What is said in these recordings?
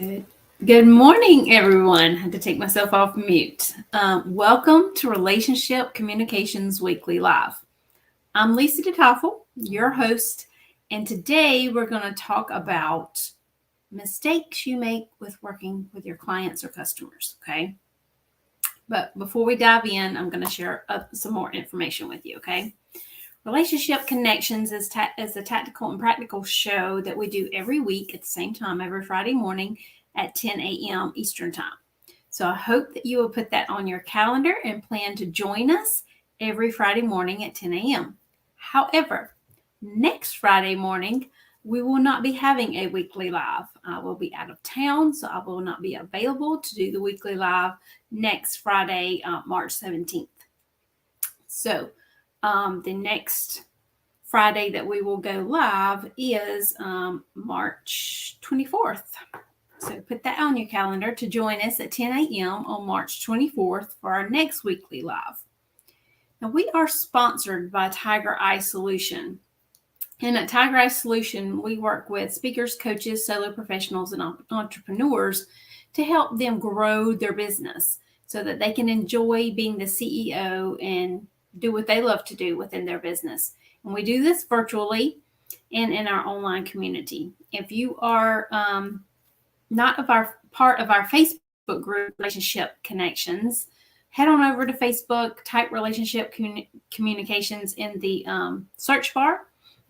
Good morning, everyone. I had to take myself off mute. Welcome to Relationship Communications Weekly Live. I'm Lisa DeToffel, your host, and today we're going to talk about mistakes you make with working with your clients or customers. Okay. But before we dive in, I'm going to share some more information with you. Okay. Relationship Connections is a tactical and practical show that we do every week at the same time, every Friday morning at 10 a.m. Eastern Time. So I hope that you will put that on your calendar and plan to join us every Friday morning at 10 a.m. However, next Friday morning, we will not be having a weekly live. I will be out of town, so I will not be available to do the weekly live next Friday, March 17th. So the next Friday that we will go live is March 24th. So put that on your calendar to join us at 10 a.m. on March 24th for our next weekly live. Now, we are sponsored by Tiger Eye Solution. And at Tiger Eye Solution, we work with speakers, coaches, solo professionals, and entrepreneurs to help them grow their business so that they can enjoy being the CEO and do what they love to do within their business. And we do this virtually and in our online community. If you are not of our part of our Facebook group, Relationship Connections, head on over to Facebook, type Relationship Communications in the search bar.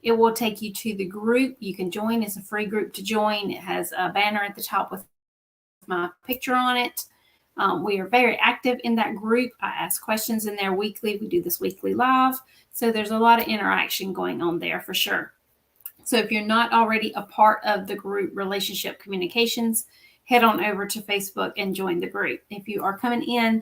It will take you to the group. You can join. It's a free group to join. It has a banner at the top with my picture on it. We are very active in that group. I ask questions in there weekly. We do this weekly live. So there's a lot of interaction going on there for sure. So if you're not already a part of the group Relationship Communications, head on over to Facebook and join the group. If you are coming in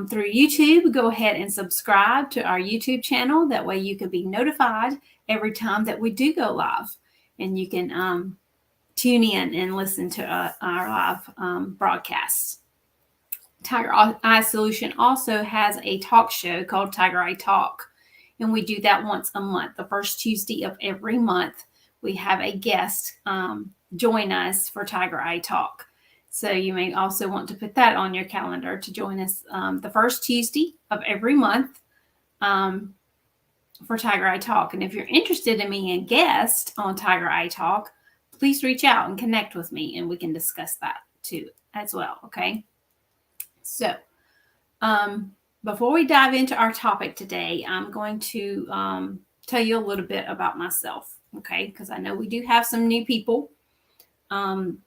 through YouTube, go ahead and subscribe to our YouTube channel. That way you can be notified every time that we do go live. And you can tune in and listen to our live broadcasts. Tiger Eye Solution also has a talk show called Tiger Eye Talk. And we do that once a month. The first Tuesday of every month, we have a guest join us for Tiger Eye Talk. So you may also want to put that on your calendar to join us the first Tuesday of every month for Tiger Eye Talk. And if you're interested in being a guest on Tiger Eye Talk, please reach out and connect with me and we can discuss that too as well. Okay. So, before we dive into our topic today, I'm going to tell you a little bit about myself, okay? Because I know we do have some new people coming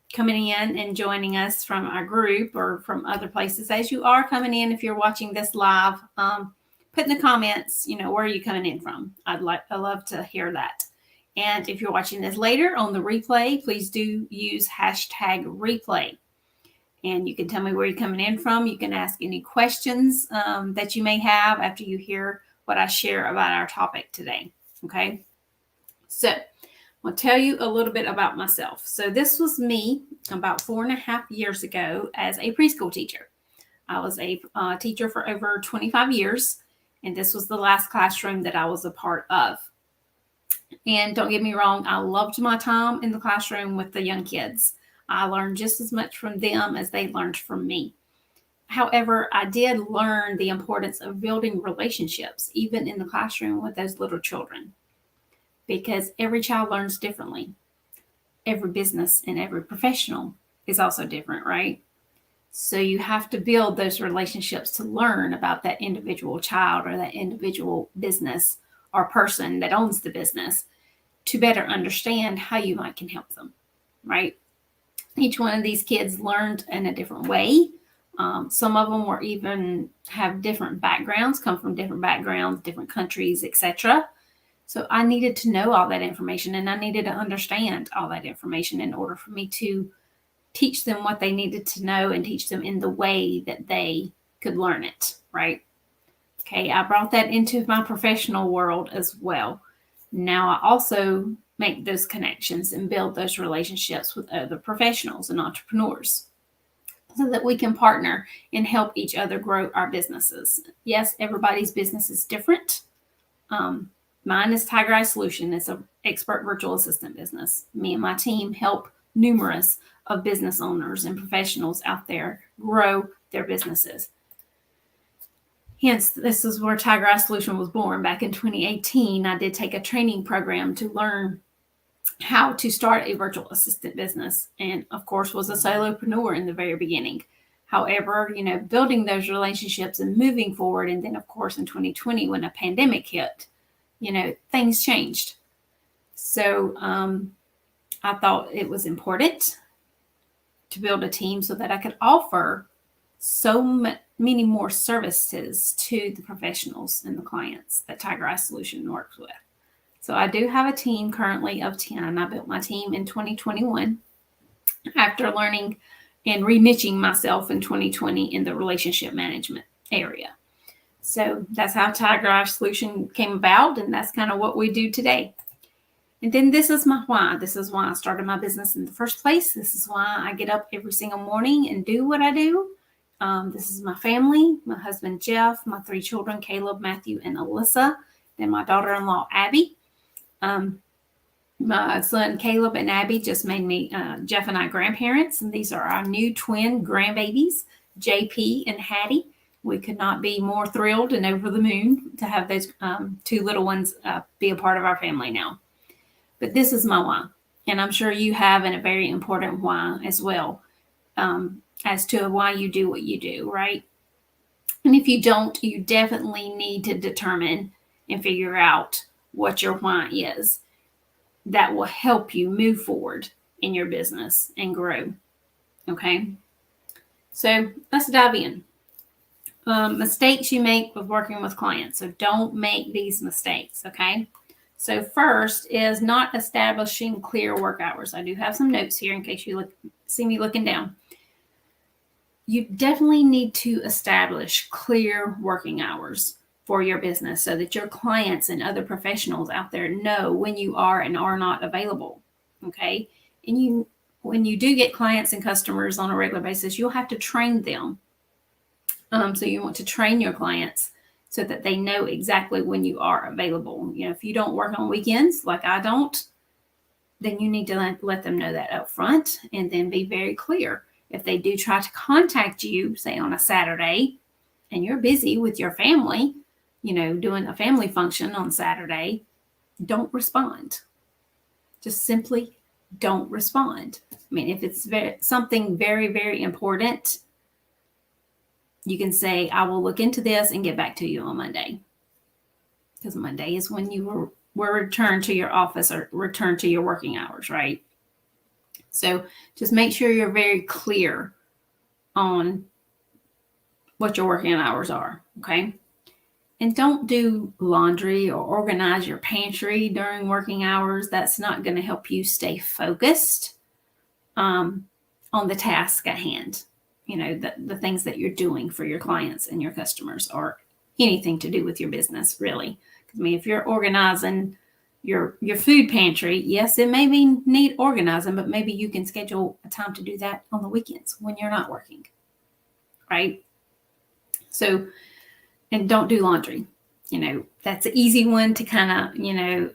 in and joining us from our group or from other places. As you are coming in, if you're watching this live, put in the comments, where are you coming in from? I'd love to hear that. And if you're watching this later on the replay, please do use hashtag replay. And you can tell me where you're coming in from. You can ask any questions that you may have after you hear what I share about our topic today. Okay. So I'll tell you a little bit about myself. So this was me about 4.5 years ago as a preschool teacher. I was a teacher for over 25 years. And this was the last classroom that I was a part of. And don't get me wrong, I loved my time in the classroom with the young kids. I learned just as much from them as they learned from me. However, I did learn the importance of building relationships, even in the classroom with those little children, because every child learns differently. Every business and every professional is also different, right? So you have to build those relationships to learn about that individual child or that individual business or person that owns the business to better understand how you can help them, right? Each one of these kids learned in a different way. Some of them even have different backgrounds, come from different backgrounds, different countries, etc. So I needed to know all that information and I needed to understand all that information in order for me to teach them what they needed to know and teach them in the way that they could learn it, right? Okay, I brought that into my professional world as well. Now I also make those connections and build those relationships with other professionals and entrepreneurs so that we can partner and help each other grow our businesses. Yes, everybody's business is different. Mine is Tiger Eye Solution. It's an expert virtual assistant business. Me and my team help numerous of business owners and professionals out there grow their businesses. Hence, this is where Tiger Eye Solution was born. Back in 2018, I did take a training program to learn how to start a virtual assistant business, and of course was a solopreneur in the very beginning. However, building those relationships and moving forward, and then of course in 2020 when a pandemic hit, things changed. So I thought it was important to build a team so that I could offer so many more services to the professionals and the clients that Tiger Eye Solution works with. So I do have a team currently of 10. I built my team in 2021 after learning and re-niching myself in 2020 in the relationship management area. So that's how Tiger Eye Solution came about, and that's kind of what we do today. And then this is my why. This is why I started my business in the first place. This is why I get up every single morning and do what I do. This is my family, my husband, Jeff, my 3 children, Caleb, Matthew, and Alyssa, then my daughter-in-law, Abby. My son, Caleb, and Abby just made me, Jeff and I, grandparents, and these are our new twin grandbabies, JP and Hattie. We could not be more thrilled and over the moon to have those 2 little ones be a part of our family now. But this is my why, and I'm sure you have a very important why as well, as to why you do what you do, right? And if you don't, you definitely need to determine and figure out what your why is. That will help you move forward in your business and grow. Okay, so let's dive in. Mistakes you make with working with clients. So don't make these mistakes. Okay, so first is not establishing clear work hours. I do have some notes here in case you see me looking down. You definitely need to establish clear working hours for your business so that your clients and other professionals out there know when you are and are not available. Okay. And when you do get clients and customers on a regular basis, you'll have to train them. So you want to train your clients so that they know exactly when you are available. If you don't work on weekends like I don't, then you need to let them know that up front, and then be very clear. If they do try to contact you, say on a Saturday, and you're busy with your family, doing a family function on Saturday, don't respond. Just simply don't respond. I mean, if it's something very, very important, you can say, I will look into this and get back to you on Monday. Because Monday is when you were returned to your office or returned to your working hours, right? So just make sure you're very clear on what your working hours are, okay? And don't do laundry or organize your pantry during working hours. That's not going to help you stay focused on the task at hand. The things that you're doing for your clients and your customers, or anything to do with your business, really. I mean, if you're organizing your food pantry, yes, it may need organizing, but maybe you can schedule a time to do that on the weekends when you're not working, right? So, and don't do laundry. That's an easy one to kind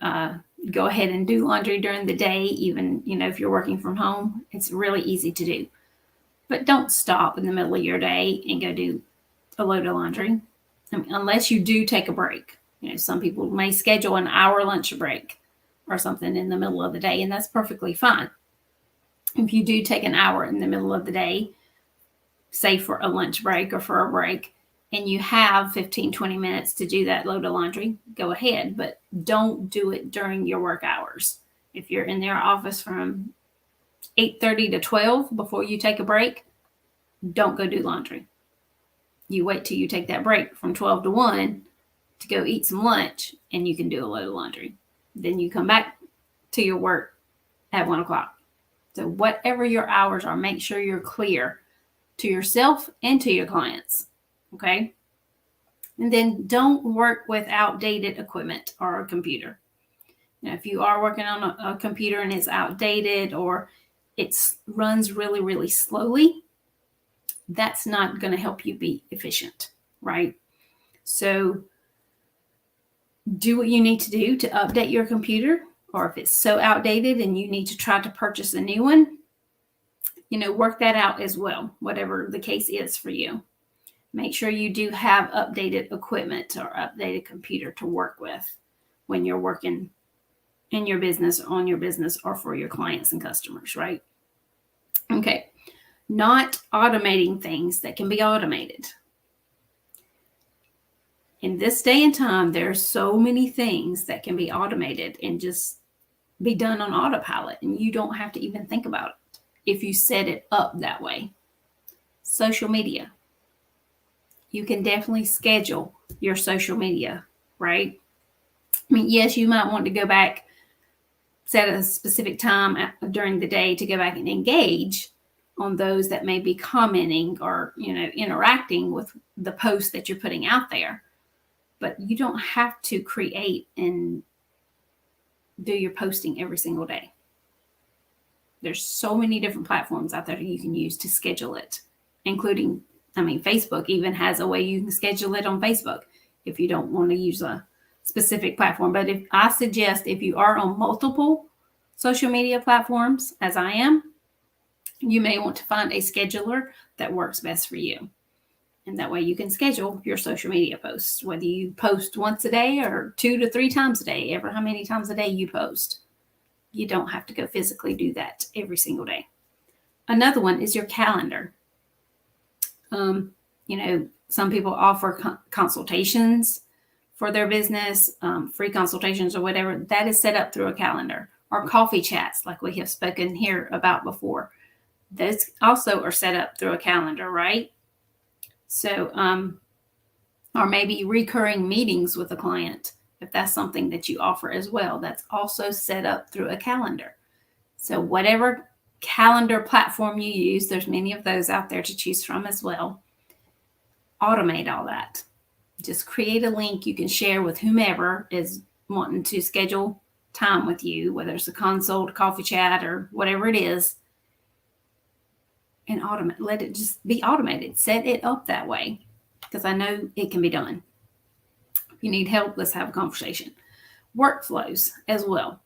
of, go ahead and do laundry during the day, even, if you're working from home. It's really easy to do. But don't stop in the middle of your day and go do a load of laundry. Unless you do take a break. Some people may schedule an hour lunch break or something in the middle of the day, and that's perfectly fine. If you do take an hour in the middle of the day, say for a lunch break or for a break, and you have 15, 20 minutes to do that load of laundry, go ahead, but don't do it during your work hours. If you're in their office from 8:30 to 12 before you take a break, don't go do laundry. You wait till you take that break from 12 to 1 to go eat some lunch, and you can do a load of laundry. Then you come back to your work at 1 o'clock. So whatever your hours are, make sure you're clear to yourself and to your clients. Okay? And then don't work with outdated equipment or a computer. Now, if you are working on a computer and it's outdated or it runs really, really slowly, that's not going to help you be efficient, right? So do what you need to do to update your computer, or if it's so outdated and you need to try to purchase a new one, work that out as well, whatever the case is for you. Make sure you do have updated equipment or updated computer to work with when you're working in your business, on your business, or for your clients and customers, right? Okay. Not automating things that can be automated. In this day and time, there are so many things that can be automated and just be done on autopilot, and you don't have to even think about it if you set it up that way. Social media. You can definitely schedule your social media, right? I mean, yes, you might want to go back, set a specific time during the day to go back and engage on those that may be commenting or, interacting with the post that you're putting out there. But you don't have to create and do your posting every single day. There's so many different platforms out there that you can use to schedule it, including, Facebook even has a way you can schedule it on Facebook if you don't want to use a specific platform. But I suggest if you are on multiple social media platforms, as I am, you may want to find a scheduler that works best for you. And that way you can schedule your social media posts, whether you post once a day or 2 to 3 times a day, ever how many times a day you post. You don't have to go physically do that every single day. Another one is your calendar. Some people offer consultations for their business, free consultations or whatever. That is set up through a calendar, or coffee chats like we have spoken here about before. Those also are set up through a calendar, right? So, or maybe recurring meetings with a client, if that's something that you offer as well, that's also set up through a calendar. So whatever calendar platform you use, there's many of those out there to choose from as well. Automate all that. Just create a link you can share with whomever is wanting to schedule time with you, whether it's a consult, coffee chat, or whatever it is, and let it just be automated. Set it up that way, because I know it can be done. If you need help, let's have a conversation. Workflows as well.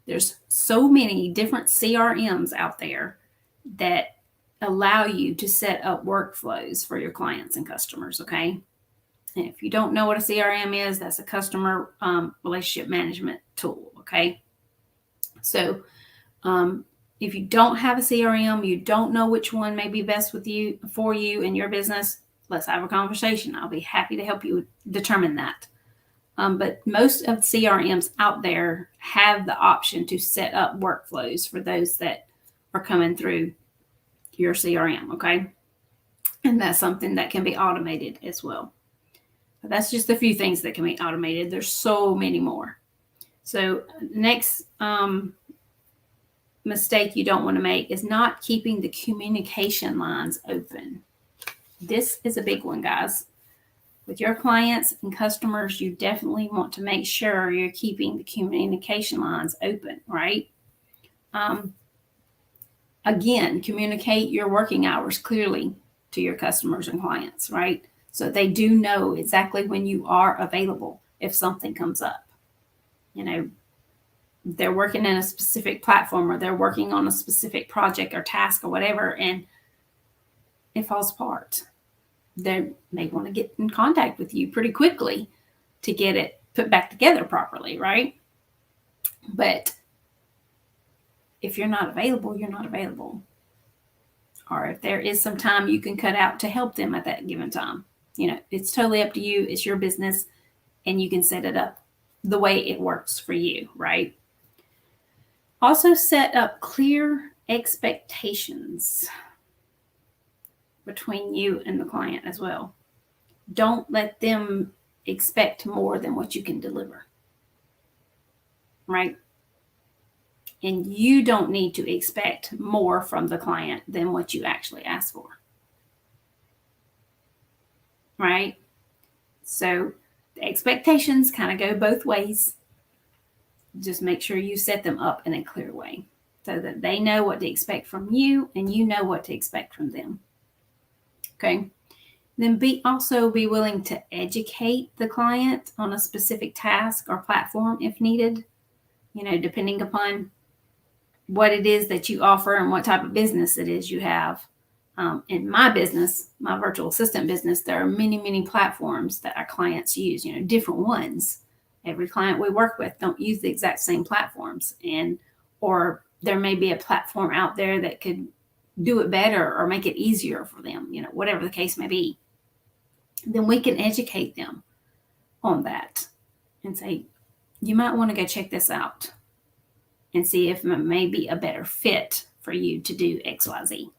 There's so many different CRMs out there that allow you to set up workflows for your clients and customers, okay? And if you don't know what a CRM is, that's a customer relationship management tool, okay? So if you don't have a CRM, you don't know which one may be best for you in your business, let's have a conversation. I'll be happy to help you determine that. But most of the CRMs out there have the option to set up workflows for those that are coming through your CRM, okay? And that's something that can be automated as well. But that's just a few things that can be automated. There's so many more. So next mistake you don't want to make is not keeping the communication lines open. This is a big one, guys. With your clients and customers, you definitely want to make sure you're keeping the communication lines open, right? Again, communicate your working hours clearly to your customers and clients, right? So they do know exactly when you are available if something comes up. They're working in a specific platform, or they're working on a specific project or task or whatever, and it falls apart. They may want to get in contact with you pretty quickly to get it put back together properly, right? But if you're not available, you're not available. Or if there is some time you can cut out to help them at that given time, it's totally up to you. It's your business, and you can set it up the way it works for you, right? Also set up clear expectations between you and the client as well. Don't let them expect more than what you can deliver, right? And you don't need to expect more from the client than what you actually ask for, right? So the expectations kind of go both ways. Just make sure you set them up in a clear way so that they know what to expect from you and you know what to expect from them. Okay. Then also be willing to educate the client on a specific task or platform if needed, depending upon what it is that you offer and what type of business it is you have. In my business, my virtual assistant business, there are many, many platforms that our clients use, different ones. Every client we work with don't use the exact same platforms, or there may be a platform out there that could do it better or make it easier for them, whatever the case may be. Then we can educate them on that and say, you might want to go check this out and see if it may be a better fit for you to do XYZ.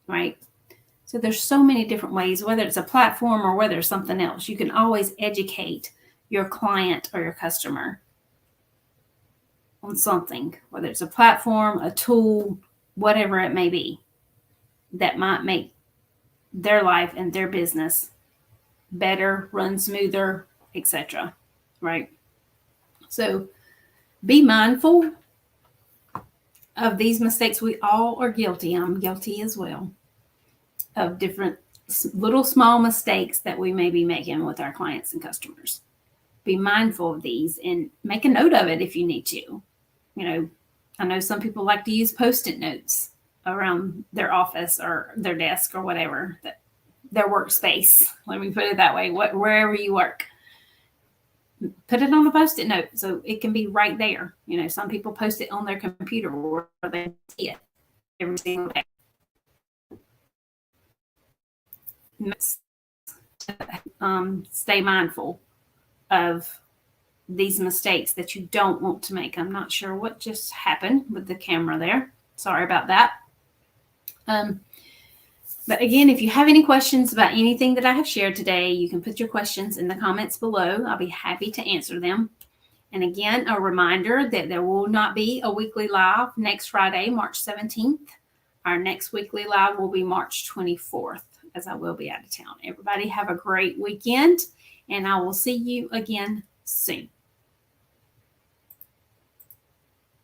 Right? So there's so many different ways, whether it's a platform or whether it's something else. You can always educate your client or your customer on something, whether it's a platform, a tool, whatever it may be, that might make their life and their business better, run smoother, etc. Right? So be mindful of these mistakes. We all are guilty. I'm guilty as well of different little small mistakes that we may be making with our clients and customers. Be mindful of these and make a note of it if you need to. I know some people like to use Post-it notes around their office or their desk or whatever, their workspace. Let me put it that way, wherever you work. Put it on a Post-it note so it can be right there. Some people post it on their computer where they see it every single day. Stay mindful of these mistakes that you don't want to make. I'm not sure what just happened with the camera there. Sorry about that. But again, if you have any questions about anything that I have shared today, you can put your questions in the comments below. I'll be happy to answer them. And again, a reminder that there will not be a weekly live next Friday, March 17th. Our next weekly live will be March 24th, as I will be out of town. Everybody have a great weekend, and I will see you again soon.